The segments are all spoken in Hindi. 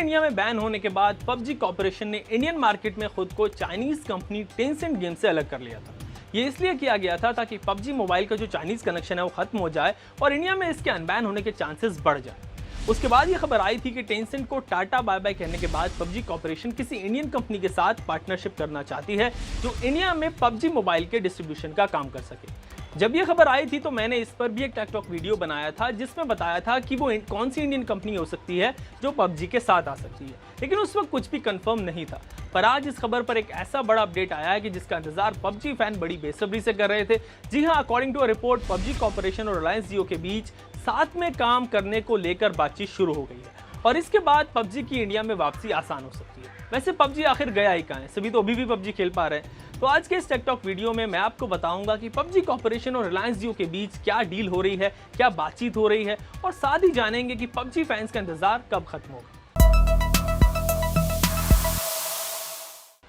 इंडिया में बैन होने के बाद पबजी कॉर्पोरेशन ने इंडियन मार्केट में खुद को चाइनीज कंपनी टेंसेंट गेम से अलग कर लिया था। ये इसलिए किया गया था ताकि पबजी मोबाइल का जो चाइनीज कनेक्शन है वो खत्म हो जाए और इंडिया में इसके अनबैन होने के चांसेस बढ़ जाए। उसके बाद ये खबर आई थी कि टेंसेंट को टाटा बाय बाय कहने के बाद पबजी कॉर्पोरेशन किसी इंडियन कंपनी के साथ पार्टनरशिप करना चाहती है जो इंडिया में पबजी मोबाइल के डिस्ट्रीब्यूशन का काम कर सके। जब ये खबर आई थी तो मैंने इस पर भी एक टेक टॉक वीडियो बनाया था जिसमें बताया था कि वो कौन सी इंडियन कंपनी हो सकती है जो पबजी के साथ आ सकती है, लेकिन उस वक्त कुछ भी कंफर्म नहीं था। पर आज इस खबर पर एक ऐसा बड़ा अपडेट आया है कि जिसका इंतजार पबजी फैन बड़ी बेसब्री से कर रहे थे। जी हाँ, according to a report PUBG corporation और रिलायंस जियो के बीच साथ में काम करने को लेकर बातचीत शुरू हो गई है और इसके बाद पबजी की इंडिया में वापसी आसान हो सकती है। वैसे पबजी आखिर गया ही कहाँ है, सभी तो अभी भी पबजी खेल पा रहे हैं। तो आज के इस टेक टॉक वीडियो में मैं आपको बताऊंगा कि पबजी कॉर्पोरेशन और रिलायंस जियो के बीच क्या डील हो रही है, क्या बातचीत हो रही है और साथ ही जानेंगे कि पबजी फैंस का इंतजार कब खत्म होगा।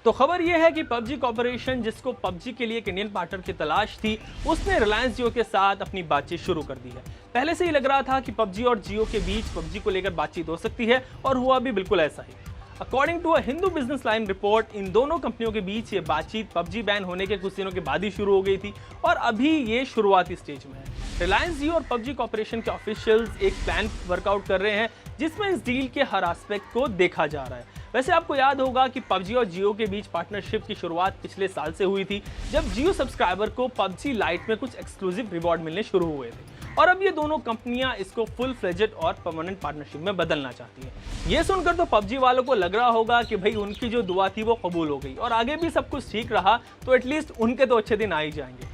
तो खबर यह है कि पबजी कॉर्पोरेशन, जिसको पबजी के लिए एक इंडियन पार्टनर की तलाश थी, उसने रिलायंस जियो के साथ अपनी बातचीत शुरू कर दी है। पहले से ही लग रहा था कि पबजी और जियो के बीच पबजी को लेकर बातचीत हो सकती है और हुआ भी बिल्कुल ऐसा ही। According to a Hindu business line report, इन दोनों कंपनियों के बीच ये बातचीत पबजी बैन होने के कुछ दिनों के बाद ही शुरू हो गई थी और अभी ये शुरुआती स्टेज में है। रिलायंस जियो और पबजी कॉर्पोरेशन के ऑफिशियल्स एक प्लान वर्कआउट कर रहे हैं जिसमें इस डील के हर एस्पेक्ट को देखा जा रहा है। वैसे आपको याद होगा कि पबजी और जियो के बीच पार्टनरशिप की शुरुआत पिछले साल से हुई थी, जब जियो सब्सक्राइबर को पबजी लाइट में कुछ एक्सक्लूसिव रिवॉर्ड मिलने शुरू हुए थे और अब ये दोनों कंपनियां इसको फुल फ्लेजेड और परमानेंट पार्टनरशिप में बदलना चाहती हैं। ये सुनकर तो पबजी वालों को लग रहा होगा कि भाई उनकी जो दुआ थी वो कबूल हो गई और आगे भी सब कुछ ठीक रहा तो एटलीस्ट उनके तो अच्छे दिन आ ही जाएंगे।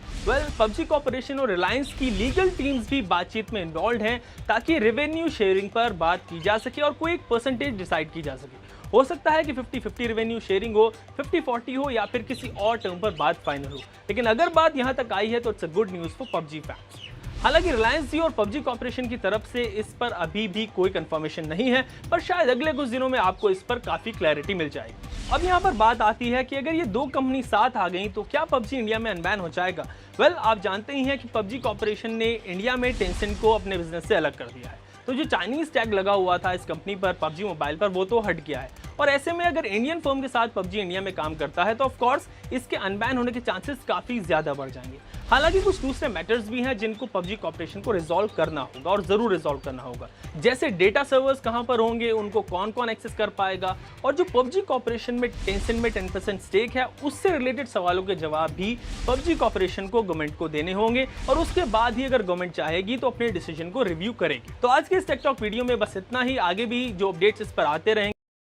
पबजी कॉर्पोरेशन और रिलायंस की लीगल टीम्स भी बातचीत में इन्वॉल्व हैं ताकि रेवेन्यू शेयरिंग पर बात की जा सके और कोई एक परसेंटेज डिसाइड की जा सके। हो सकता है कि 50-50 रेवेन्यू शेयरिंग हो, 50-40 हो या फिर किसी और टर्म पर बात फाइनल हो, लेकिन अगर बात यहां तक आई है तो it's a good news for PUBG fans. हालांकि रिलायंस जियो और पबजी कॉर्पोरेशन की तरफ से इस पर अभी भी कोई कंफर्मेशन नहीं है, पर शायद अगले कुछ दिनों में आपको इस पर काफ़ी क्लैरिटी मिल जाएगी। अब यहाँ पर बात आती है कि अगर ये दो कंपनी साथ आ गई तो क्या पबजी इंडिया में अनबैन हो जाएगा। आप जानते ही हैं कि पबजी कॉर्पोरेशन ने इंडिया में टेंसेंट को अपने बिजनेस से अलग कर दिया है, तो जो चाइनीज टैग लगा हुआ था इस कंपनी पर पबजी मोबाइल पर वो तो हट गया है और ऐसे में अगर इंडियन फर्म के साथ पबजी इंडिया में काम करता है तो ऑफ कोर्स इसके अनबैन होने के चांसेस काफी ज्यादा बढ़ जाएंगे। हालांकि कुछ दूसरे मैटर्स भी हैं जिनको पबजी कॉर्पोरेशन को रिजॉल्व करना होगा और जरूर रिजॉल्व करना होगा, जैसे डेटा सर्वर्स कहां पर होंगे, उनको कौन कौन एक्सेस कर पाएगा और जो पबजी कॉर्पोरेशन में टेंसेंट में 10% स्टेक है उससे रिलेटेड सवालों के जवाब भी पबजी कॉर्पोरेशन को गवर्नमेंट को देने होंगे और उसके बाद ही अगर गवर्नमेंट चाहेगी तो अपने डिसीजन को रिव्यू करेगी। तो आज के इस टेक टॉक वीडियो में बस इतना ही। आगे भी जो अपडेट्स इस पर आते रहेंगे।